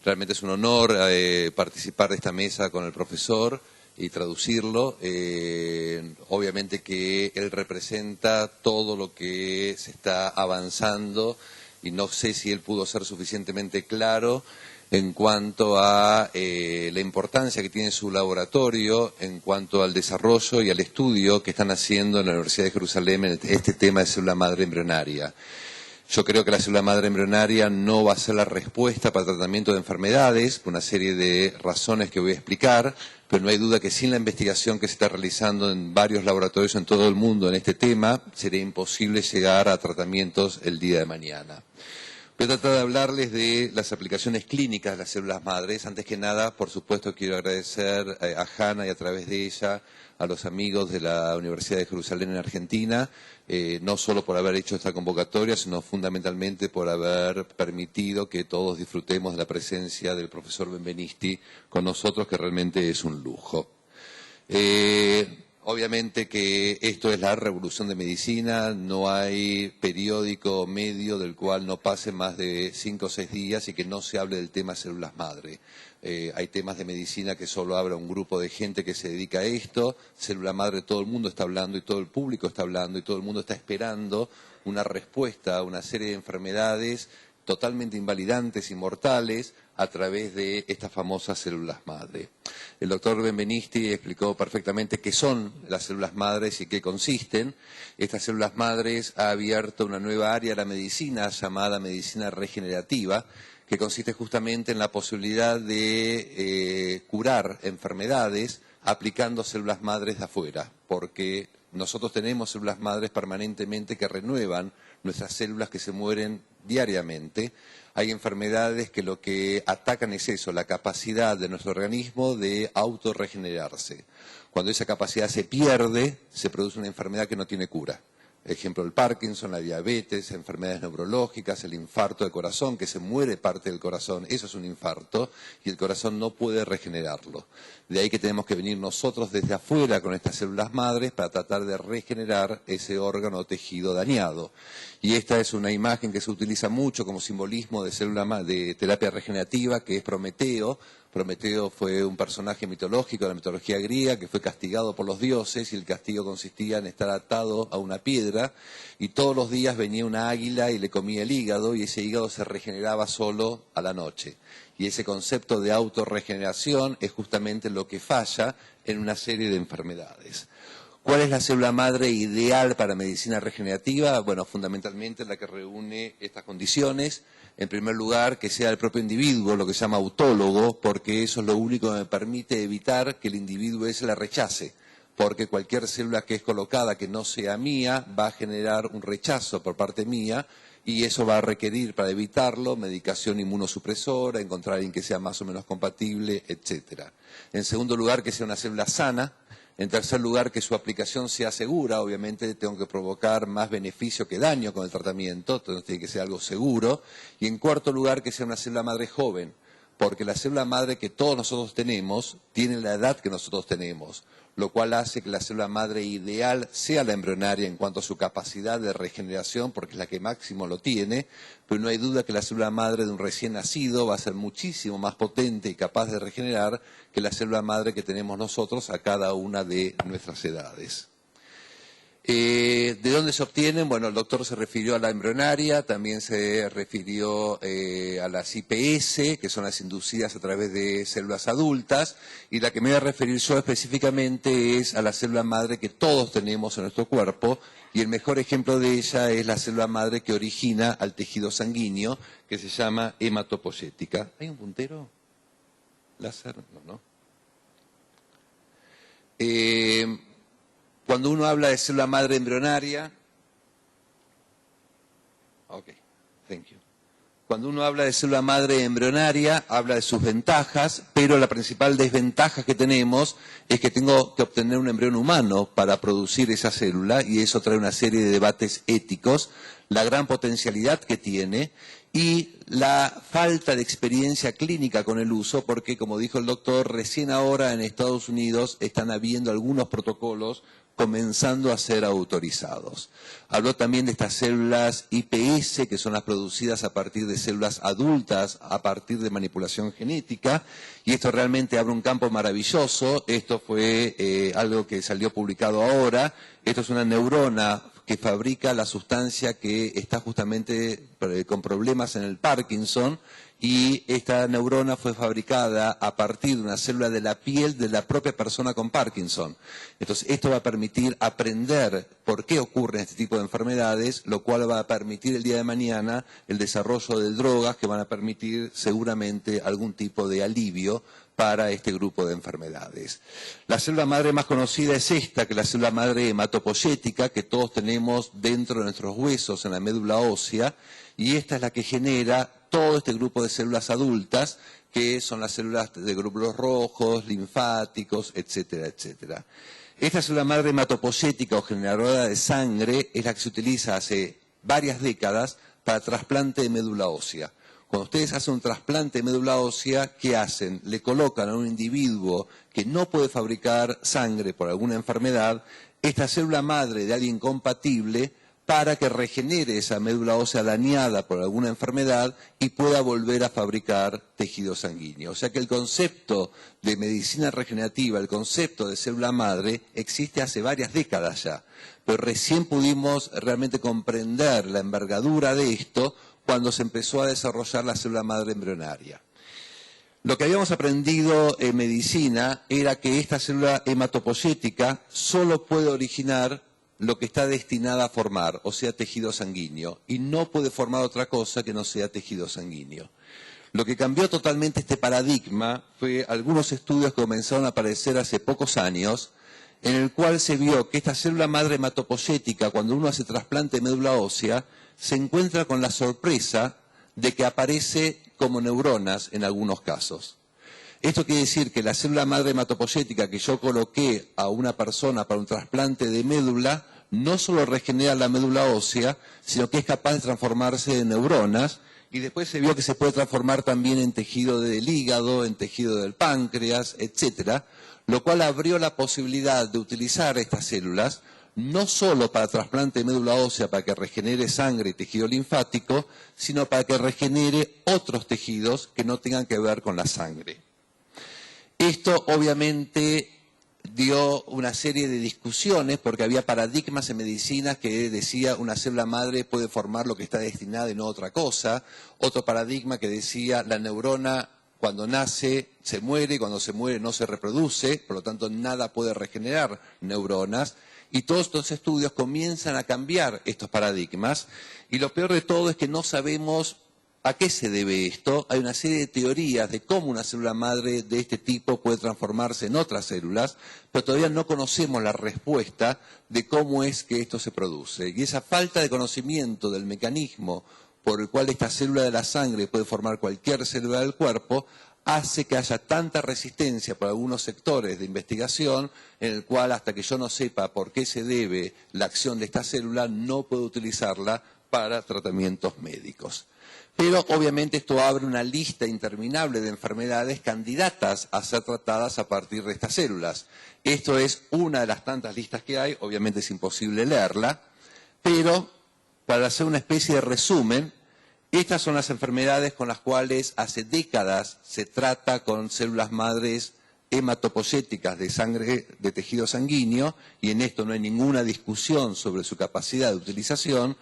Realmente es un honor participar de esta mesa con el profesor y traducirlo. Obviamente que él representa todo lo que se está avanzando y no sé si él pudo ser suficientemente claro en cuanto a la importancia que tiene su laboratorio, en cuanto al desarrollo y al estudio que están haciendo en la Universidad de Jerusalén en este tema de célula madre embrionaria. Yo creo que la célula madre embrionaria no va a ser la respuesta para el tratamiento de enfermedades, por una serie de razones que voy a explicar, pero no hay duda que sin la investigación que se está realizando en varios laboratorios en todo el mundo en este tema, sería imposible llegar a tratamientos el día de mañana. Voy a tratar de hablarles de las aplicaciones clínicas de las células madres. Antes que nada, por supuesto, quiero agradecer a Hanna y a través de ella a los amigos de la Universidad de Jerusalén en Argentina, no solo por haber hecho esta convocatoria, sino fundamentalmente por haber permitido que todos disfrutemos de la presencia del profesor Benvenisti con nosotros, que realmente es un lujo. Obviamente que esto es la revolución de medicina, no hay periódico o medio del cual no pase más de 5 o 6 días y que no se hable del tema células madre. Hay temas de medicina que solo habla un grupo de gente que se dedica a esto, célula madre todo el mundo está hablando y todo el público está hablando y todo el mundo está esperando una respuesta a una serie de enfermedades totalmente invalidantes y mortales a través de estas famosas células madre. El doctor Benvenisti explicó perfectamente qué son las células madres y qué consisten. Estas células madres ha abierto una nueva área de la medicina llamada medicina regenerativa, que consiste justamente en la posibilidad de curar enfermedades aplicando células madres de afuera, porque nosotros tenemos células madres permanentemente que renuevan nuestras células que se mueren diariamente. Hay enfermedades que lo que atacan es eso, la capacidad de nuestro organismo de autorregenerarse. Cuando esa capacidad se pierde, se produce una enfermedad que no tiene cura. Ejemplo, el Parkinson, la diabetes, enfermedades neurológicas, el infarto del corazón, que se muere parte del corazón, eso es un infarto, y el corazón no puede regenerarlo. De ahí que tenemos que venir nosotros desde afuera con estas células madres para tratar de regenerar ese órgano o tejido dañado. Y esta es una imagen que se utiliza mucho como simbolismo de terapia regenerativa, que es Prometeo. Prometeo fue un personaje mitológico de la mitología griega que fue castigado por los dioses y el castigo consistía en estar atado a una piedra y todos los días venía una águila y le comía el hígado y ese hígado se regeneraba solo a la noche. Y ese concepto de autorregeneración es justamente lo que falla en una serie de enfermedades. ¿Cuál es la célula madre ideal para medicina regenerativa? Bueno, fundamentalmente la que reúne estas condiciones. En primer lugar, que sea el propio individuo, lo que se llama autólogo, porque eso es lo único que me permite evitar que el individuo ese la rechace. Porque cualquier célula que es colocada que no sea mía va a generar un rechazo por parte mía y eso va a requerir, para evitarlo, medicación inmunosupresora, encontrar a alguien que sea más o menos compatible, etcétera. En segundo lugar, que sea una célula sana. En tercer lugar, que su aplicación sea segura. Obviamente tengo que provocar más beneficio que daño con el tratamiento, entonces tiene que ser algo seguro. Y en cuarto lugar, que sea una célula madre joven, porque la célula madre que todos nosotros tenemos tiene la edad que nosotros tenemos, lo cual hace que la célula madre ideal sea la embrionaria en cuanto a su capacidad de regeneración, porque es la que máximo lo tiene, pero no hay duda que la célula madre de un recién nacido va a ser muchísimo más potente y capaz de regenerar que la célula madre que tenemos nosotros a cada una de nuestras edades. ¿De dónde se obtienen? Bueno, el doctor se refirió a la embrionaria, también se refirió a las IPS, que son las inducidas a través de células adultas, y la que me voy a referir yo específicamente es a la célula madre que todos tenemos en nuestro cuerpo, y el mejor ejemplo de ella es la célula madre que origina al tejido sanguíneo, que se llama hematopoyética. ¿Hay un puntero? ¿Láser? No. Cuando uno habla de célula madre embrionaria, Cuando uno habla de célula madre embrionaria, habla de sus ventajas, pero la principal desventaja que tenemos es que tengo que obtener un embrión humano para producir esa célula y eso trae una serie de debates éticos, la gran potencialidad que tiene y la falta de experiencia clínica con el uso, porque como dijo el doctor, recién ahora en Estados Unidos están habiendo algunos protocolos comenzando a ser autorizados. Habló también de estas células iPS, que son las producidas a partir de células adultas, a partir de manipulación genética, y esto realmente abre un campo maravilloso. Esto fue algo que salió publicado ahora. Esto es una neurona que fabrica la sustancia que está justamente con problemas en el Parkinson, y esta neurona fue fabricada a partir de una célula de la piel de la propia persona con Parkinson. Entonces, esto va a permitir aprender por qué ocurren este tipo de enfermedades, lo cual va a permitir el día de mañana el desarrollo de drogas que van a permitir seguramente algún tipo de alivio para este grupo de enfermedades. La célula madre más conocida es esta, que es la célula madre hematopoyética, que todos tenemos dentro de nuestros huesos, en la médula ósea, y esta es la que genera todo este grupo de células adultas, que son las células de glóbulos rojos, linfáticos, etcétera, etcétera. Esta célula madre hematopoyética o generadora de sangre es la que se utiliza hace varias décadas para trasplante de médula ósea. Cuando ustedes hacen un trasplante de médula ósea, ¿qué hacen? Le colocan a un individuo que no puede fabricar sangre por alguna enfermedad, esta célula madre de alguien compatible, para que regenere esa médula ósea dañada por alguna enfermedad y pueda volver a fabricar tejido sanguíneo. O sea que el concepto de medicina regenerativa, el concepto de célula madre, existe hace varias décadas ya, pero recién pudimos realmente comprender la envergadura de esto cuando se empezó a desarrollar la célula madre embrionaria. Lo que habíamos aprendido en medicina era que esta célula hematopoyética solo puede originar lo que está destinada a formar, o sea, tejido sanguíneo, y no puede formar otra cosa que no sea tejido sanguíneo. Lo que cambió totalmente este paradigma fue algunos estudios que comenzaron a aparecer hace pocos años, en el cual se vio que esta célula madre hematopoyética, cuando uno hace trasplante de médula ósea, se encuentra con la sorpresa de que aparece como neuronas en algunos casos. Esto quiere decir que la célula madre hematopoyética que yo coloqué a una persona para un trasplante de médula no solo regenera la médula ósea, sino que es capaz de transformarse en neuronas, y después se vio que se puede transformar también en tejido del hígado, en tejido del páncreas, etcétera, lo cual abrió la posibilidad de utilizar estas células no solo para trasplante de médula ósea, para que regenere sangre y tejido linfático, sino para que regenere otros tejidos que no tengan que ver con la sangre. Esto obviamente dio una serie de discusiones porque había paradigmas en medicina que decía una célula madre puede formar lo que está destinada y no otra cosa. Otro paradigma que decía la neurona cuando nace se muere y cuando se muere no se reproduce, por lo tanto nada puede regenerar neuronas. Y todos estos estudios comienzan a cambiar estos paradigmas, y lo peor de todo es que no sabemos ¿a qué se debe esto? Hay una serie de teorías de cómo una célula madre de este tipo puede transformarse en otras células, pero todavía no conocemos la respuesta de cómo es que esto se produce. Y esa falta de conocimiento del mecanismo por el cual esta célula de la sangre puede formar cualquier célula del cuerpo hace que haya tanta resistencia por algunos sectores de investigación, en el cual hasta que yo no sepa por qué se debe la acción de esta célula, no puedo utilizarla para tratamientos médicos. Pero obviamente esto abre una lista interminable de enfermedades candidatas a ser tratadas a partir de estas células. Esto es una de las tantas listas que hay, obviamente es imposible leerla, pero para hacer una especie de resumen, estas son las enfermedades con las cuales hace décadas se trata con células madres hematopoyéticas de sangre, de tejido sanguíneo, y en esto no hay ninguna discusión sobre su capacidad de utilización.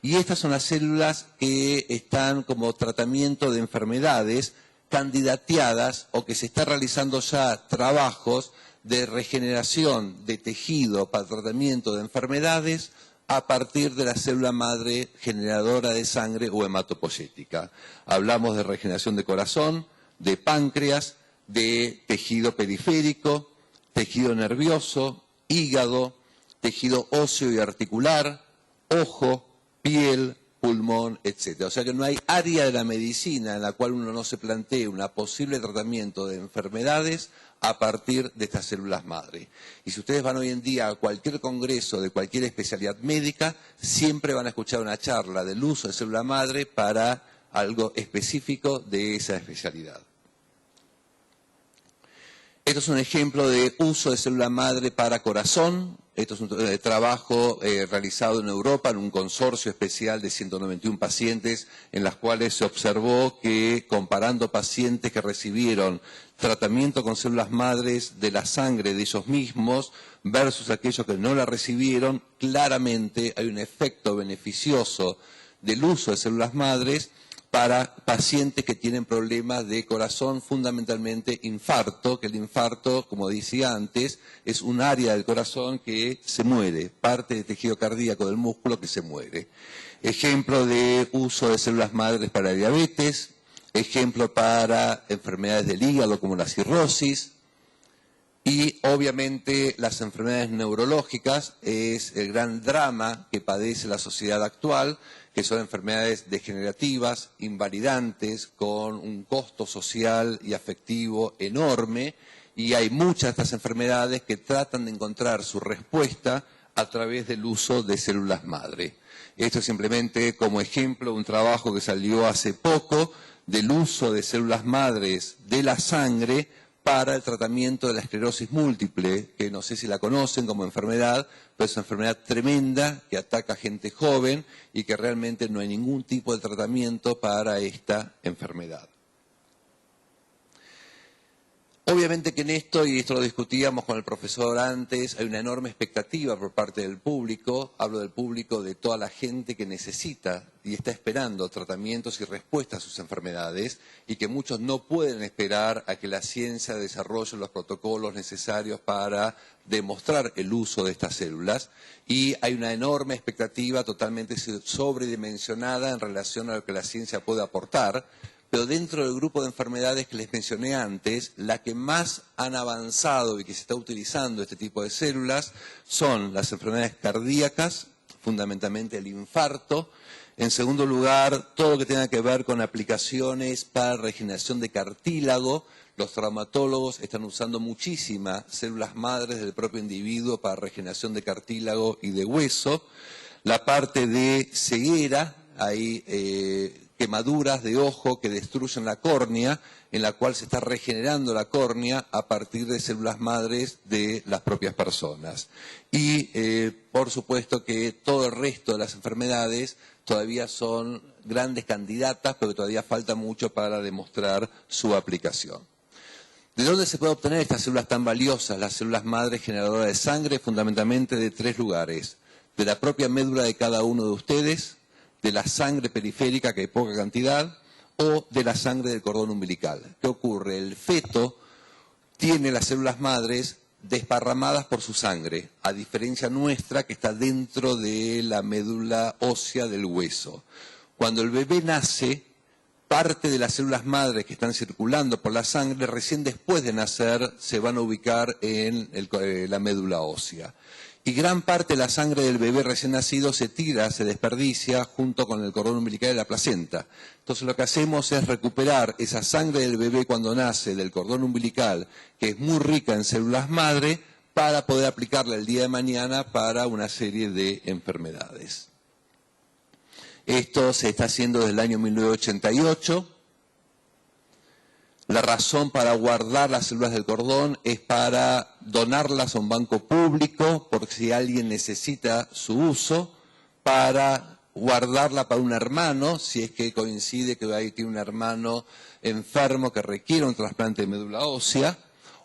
Y estas son las células que están como tratamiento de enfermedades candidateadas o que se está realizando ya trabajos de regeneración de tejido para tratamiento de enfermedades a partir de la célula madre generadora de sangre o hematopoyética. Hablamos de regeneración de corazón, de páncreas, de tejido periférico, tejido nervioso, hígado, tejido óseo y articular, ojo, piel, pulmón, etc. O sea que no hay área de la medicina en la cual uno no se plantee un posible tratamiento de enfermedades a partir de estas células madre. Y si ustedes van hoy en día a cualquier congreso de cualquier especialidad médica, siempre van a escuchar una charla del uso de célula madre para algo específico de esa especialidad. Esto es un ejemplo de uso de célula madre para corazón. Esto es un trabajo realizado en Europa en un consorcio especial de 191 pacientes, en las cuales se observó que, comparando pacientes que recibieron tratamiento con células madres de la sangre de ellos mismos versus aquellos que no la recibieron, claramente hay un efecto beneficioso del uso de células madres para pacientes que tienen problemas de corazón, fundamentalmente infarto, que el infarto, como decía antes, es un área del corazón que se muere, parte del tejido cardíaco del músculo que se muere. Ejemplo de uso de células madres para diabetes, ejemplo para enfermedades del hígado como la cirrosis, y obviamente las enfermedades neurológicas es el gran drama que padece la sociedad actual, que son enfermedades degenerativas, invalidantes, con un costo social y afectivo enorme, y hay muchas de estas enfermedades que tratan de encontrar su respuesta a través del uso de células madre. Esto es simplemente como ejemplo un trabajo que salió hace poco del uso de células madres de la sangre para el tratamiento de la esclerosis múltiple, que no sé si la conocen como enfermedad, pero es una enfermedad tremenda que ataca a gente joven y que realmente no hay ningún tipo de tratamiento para esta enfermedad. Obviamente que en esto, y esto lo discutíamos con el profesor antes, hay una enorme expectativa por parte del público, hablo del público de toda la gente que necesita y está esperando tratamientos y respuestas a sus enfermedades, y que muchos no pueden esperar a que la ciencia desarrolle los protocolos necesarios para demostrar el uso de estas células, y hay una enorme expectativa totalmente sobredimensionada en relación a lo que la ciencia puede aportar. Pero dentro del grupo de enfermedades que les mencioné antes, la que más han avanzado y que se está utilizando este tipo de células son las enfermedades cardíacas, fundamentalmente el infarto. En segundo lugar, todo lo que tenga que ver con aplicaciones para regeneración de cartílago. Los traumatólogos están usando muchísimas células madres del propio individuo para regeneración de cartílago y de hueso. La parte de ceguera, hay quemaduras de ojo que destruyen la córnea, en la cual se está regenerando la córnea a partir de células madres de las propias personas. Y por supuesto que todo el resto de las enfermedades todavía son grandes candidatas, pero todavía falta mucho para demostrar su aplicación. ¿De dónde se puede obtener estas células tan valiosas, las células madres generadoras de sangre? Fundamentalmente de tres lugares: de la propia médula de cada uno de ustedes, de la sangre periférica, que hay poca cantidad, o de la sangre del cordón umbilical. ¿Qué ocurre? El feto tiene las células madres desparramadas por su sangre, a diferencia nuestra que está dentro de la médula ósea del hueso. Cuando el bebé nace, parte de las células madres que están circulando por la sangre, recién después de nacer, se van a ubicar en la médula ósea. Y gran parte de la sangre del bebé recién nacido se tira, se desperdicia junto con el cordón umbilical y la placenta. Entonces lo que hacemos es recuperar esa sangre del bebé cuando nace, del cordón umbilical, que es muy rica en células madre, para poder aplicarla el día de mañana para una serie de enfermedades. Esto se está haciendo desde el año 1988. La razón para guardar las células del cordón es para donarlas a un banco público, porque si alguien necesita su uso, para guardarla para un hermano, si es que coincide que ahí tiene un hermano enfermo que requiere un trasplante de médula ósea,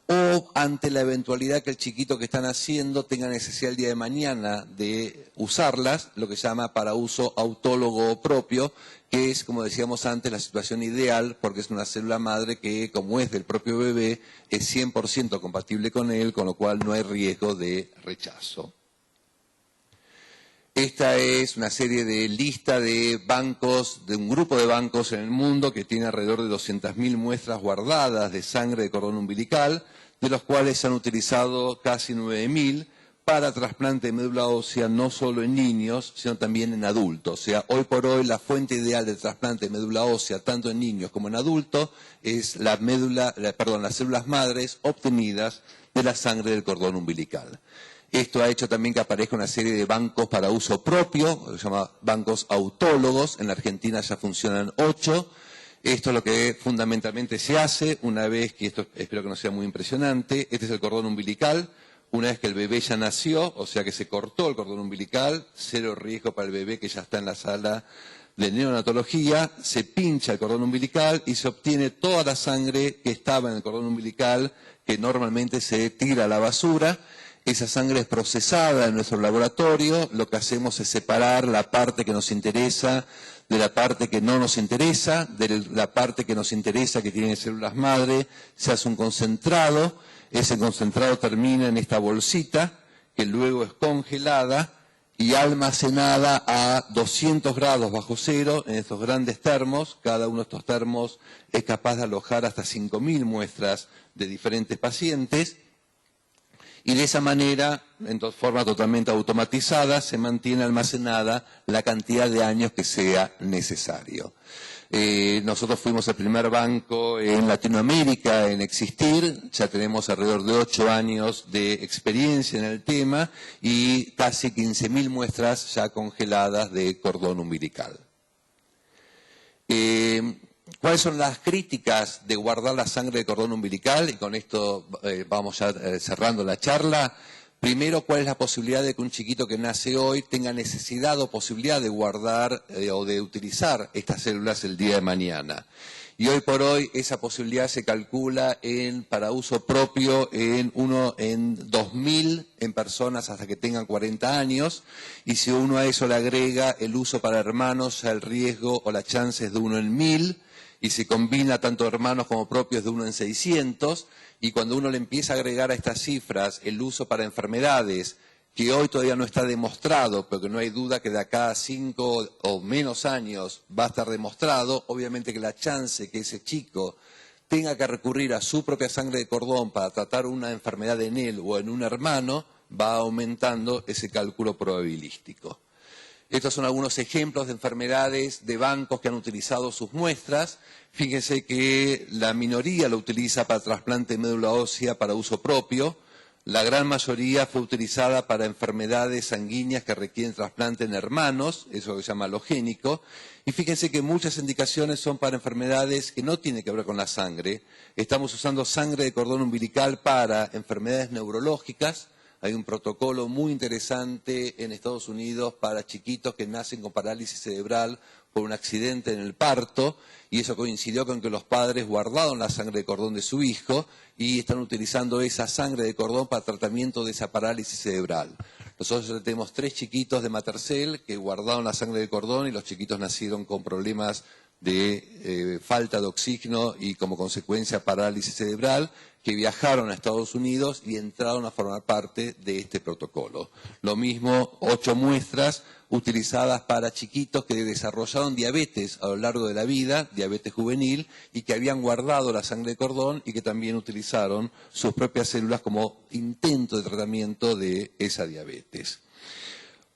o ante la eventualidad que el chiquito que están haciendo tenga necesidad el día de mañana de usarlas, lo que se llama para uso autólogo propio, que es, como decíamos antes, la situación ideal, porque es una célula madre que, como es del propio bebé, es 100% compatible con él, con lo cual no hay riesgo de rechazo. Esta es una serie de lista de bancos, de un grupo de bancos en el mundo que tiene alrededor de 200.000 muestras guardadas de sangre de cordón umbilical, de los cuales se han utilizado casi 9.000 para trasplante de médula ósea, no solo en niños, sino también en adultos. O sea, hoy por hoy la fuente ideal de trasplante de médula ósea, tanto en niños como en adultos, es las células madres obtenidas de la sangre del cordón umbilical. Esto ha hecho también que aparezca una serie de bancos para uso propio, se llama bancos autólogos. En la Argentina ya funcionan 8. Esto es lo que fundamentalmente se hace una vez que, esto espero que no sea muy impresionante, este es el cordón umbilical. una vez que el bebé ya nació, o sea que se cortó el cordón umbilical, cero riesgo para el bebé que ya está en la sala de neonatología, se pincha el cordón umbilical y se obtiene toda la sangre que estaba en el cordón umbilical, que normalmente se tira a la basura. Esa sangre es procesada en nuestro laboratorio, lo que hacemos es separar la parte que nos interesa de la parte que no nos interesa, de la parte que nos interesa que tiene células madre, se hace un concentrado, ese concentrado termina en esta bolsita que luego es congelada y almacenada a 200 grados bajo cero en estos grandes termos. Cada uno de estos termos es capaz de alojar hasta 5.000 muestras de diferentes pacientes. Y de esa manera, en forma totalmente automatizada, se mantiene almacenada la cantidad de años que sea necesario. Nosotros fuimos el primer banco en Latinoamérica en existir, ya tenemos alrededor de 8 años de experiencia en el tema y casi 15.000 muestras ya congeladas de cordón umbilical. ¿Cuáles son las críticas de guardar la sangre de cordón umbilical? Y con esto vamos ya cerrando la charla. Primero, ¿cuál es la posibilidad de que un chiquito que nace hoy tenga necesidad o posibilidad de guardar o de utilizar estas células el día de mañana? Y hoy por hoy esa posibilidad se calcula para uso propio en 2.000 en personas hasta que tengan 40 años. Y si uno a eso le agrega el uso para hermanos, ya el riesgo o la chance es de 1 en 1.000. Y se combina tanto hermanos como propios de 1 en 600, y cuando uno le empieza a agregar a estas cifras el uso para enfermedades, que hoy todavía no está demostrado, pero que no hay duda que de acá a 5 o menos años va a estar demostrado, obviamente que la chance que ese chico tenga que recurrir a su propia sangre de cordón para tratar una enfermedad en él o en un hermano, va aumentando ese cálculo probabilístico. Estos son algunos ejemplos de enfermedades de bancos que han utilizado sus muestras. Fíjense que la minoría lo utiliza para trasplante de médula ósea para uso propio. La gran mayoría fue utilizada para enfermedades sanguíneas que requieren trasplante en hermanos, eso se llama alogénico. Y fíjense que muchas indicaciones son para enfermedades que no tienen que ver con la sangre. Estamos usando sangre de cordón umbilical para enfermedades neurológicas. Hay un protocolo muy interesante en Estados Unidos para chiquitos que nacen con parálisis cerebral por un accidente en el parto, y eso coincidió con que los padres guardaron la sangre de cordón de su hijo y están utilizando esa sangre de cordón para tratamiento de esa parálisis cerebral. Nosotros tenemos 3 chiquitos de Matercell que guardaron la sangre de cordón y los chiquitos nacieron con problemas de falta de oxígeno y como consecuencia parálisis cerebral, que viajaron a Estados Unidos y entraron a formar parte de este protocolo. Lo mismo, 8 muestras utilizadas para chiquitos que desarrollaron diabetes a lo largo de la vida, diabetes juvenil, y que habían guardado la sangre de cordón y que también utilizaron sus propias células como intento de tratamiento de esa diabetes.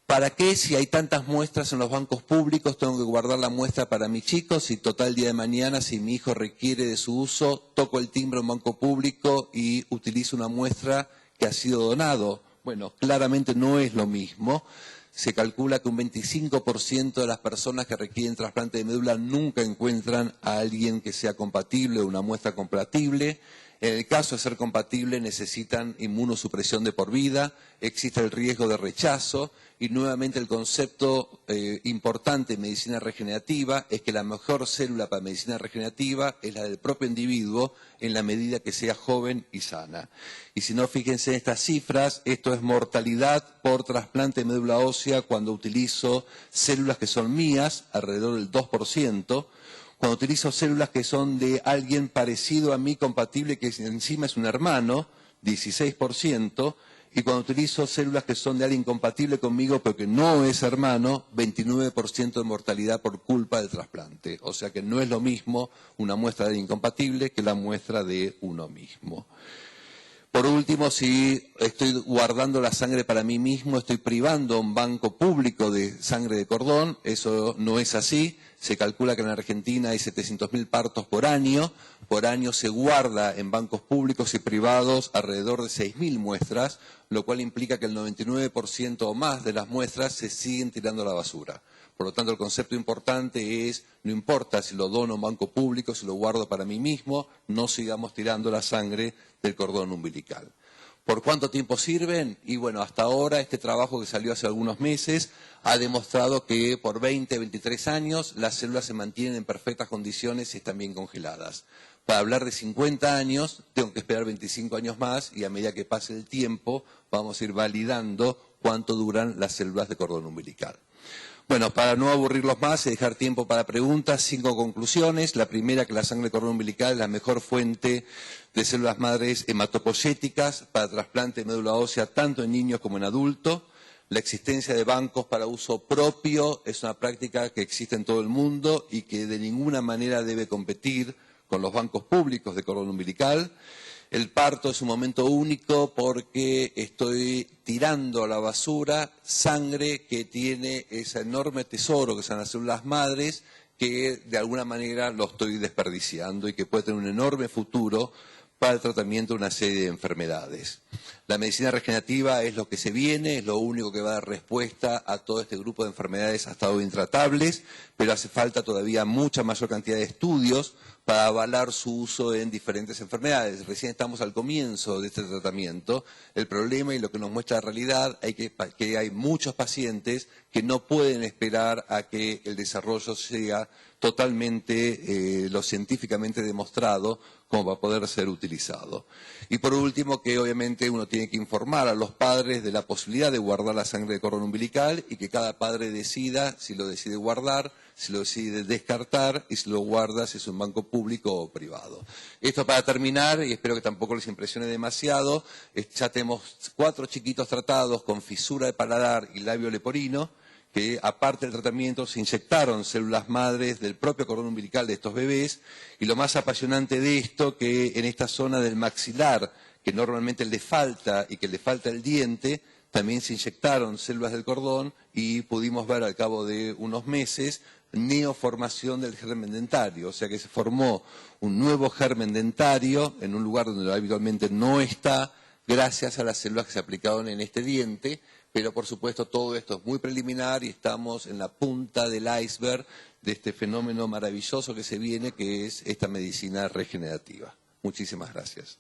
¿Para qué, si hay tantas muestras en los bancos públicos, tengo que guardar la muestra para mi chico? Si total día de mañana, si mi hijo requiere de su uso, toco el timbre en un banco público y utilizo una muestra que ha sido donado. Bueno, claramente no es lo mismo. Se calcula que un 25% de las personas que requieren trasplante de médula nunca encuentran a alguien que sea compatible o una muestra compatible. En el caso de ser compatible necesitan inmunosupresión de por vida, existe el riesgo de rechazo y nuevamente el concepto importante en medicina regenerativa es que la mejor célula para medicina regenerativa es la del propio individuo en la medida que sea joven y sana. Y si no, fíjense en estas cifras, esto es mortalidad por trasplante de médula ósea cuando utilizo células que son mías, alrededor del 2%. Cuando utilizo células que son de alguien parecido a mí, compatible, que encima es un hermano, 16%, y cuando utilizo células que son de alguien compatible conmigo, pero que no es hermano, 29% de mortalidad por culpa del trasplante. O sea que no es lo mismo una muestra de alguien incompatible que la muestra de uno mismo. Por último, si estoy guardando la sangre para mí mismo, estoy privando a un banco público de sangre de cordón. Eso no es así. Se calcula que en Argentina hay 700.000 partos por año. Por año se guarda en bancos públicos y privados alrededor de 6.000 muestras, lo cual implica que el 99% o más de las muestras se siguen tirando a la basura. Por lo tanto, el concepto importante es, no importa si lo dono a un banco público, si lo guardo para mí mismo, no sigamos tirando la sangre del cordón umbilical. ¿Por cuánto tiempo sirven? Y bueno, hasta ahora este trabajo que salió hace algunos meses ha demostrado que por 20, 23 años las células se mantienen en perfectas condiciones y están bien congeladas. Para hablar de 50 años, tengo que esperar 25 años más y a medida que pase el tiempo vamos a ir validando cuánto duran las células de cordón umbilical. Bueno, para no aburrirlos más y dejar tiempo para preguntas, 5 conclusiones. La primera, que la sangre de cordón umbilical es la mejor fuente de células madres hematopoyéticas para trasplante de médula ósea tanto en niños como en adultos. La existencia de bancos para uso propio es una práctica que existe en todo el mundo y que de ninguna manera debe competir con los bancos públicos de cordón umbilical. El parto es un momento único porque estoy tirando a la basura sangre que tiene ese enorme tesoro que son las células madres, que de alguna manera lo estoy desperdiciando y que puede tener un enorme futuro para el tratamiento de una serie de enfermedades. La medicina regenerativa es lo que se viene, es lo único que va a dar respuesta a todo este grupo de enfermedades hasta hoy intratables, pero hace falta todavía mucha mayor cantidad de estudios para avalar su uso en diferentes enfermedades. Recién estamos al comienzo de este tratamiento. El problema y lo que nos muestra la realidad es que hay muchos pacientes que no pueden esperar a que el desarrollo sea totalmente lo científicamente demostrado como para poder ser utilizado. Y por último, que obviamente uno tiene que informar a los padres de la posibilidad de guardar la sangre de cordón umbilical y que cada padre decida si lo decide guardar, si lo decide descartar y si lo guarda si es un banco público o privado. Esto para terminar, y espero que tampoco les impresione demasiado, ya tenemos 4 chiquitos tratados con fisura de paladar y labio leporino, que aparte del tratamiento se inyectaron células madres del propio cordón umbilical de estos bebés, y lo más apasionante de esto, que en esta zona del maxilar, que normalmente le falta y que le falta el diente, también se inyectaron células del cordón y pudimos ver al cabo de unos meses neoformación del germen dentario, o sea que se formó un nuevo germen dentario en un lugar donde habitualmente no está, gracias a las células que se aplicaron en este diente. Pero, por supuesto, todo esto es muy preliminar y estamos en la punta del iceberg de este fenómeno maravilloso que se viene, que es esta medicina regenerativa. Muchísimas gracias.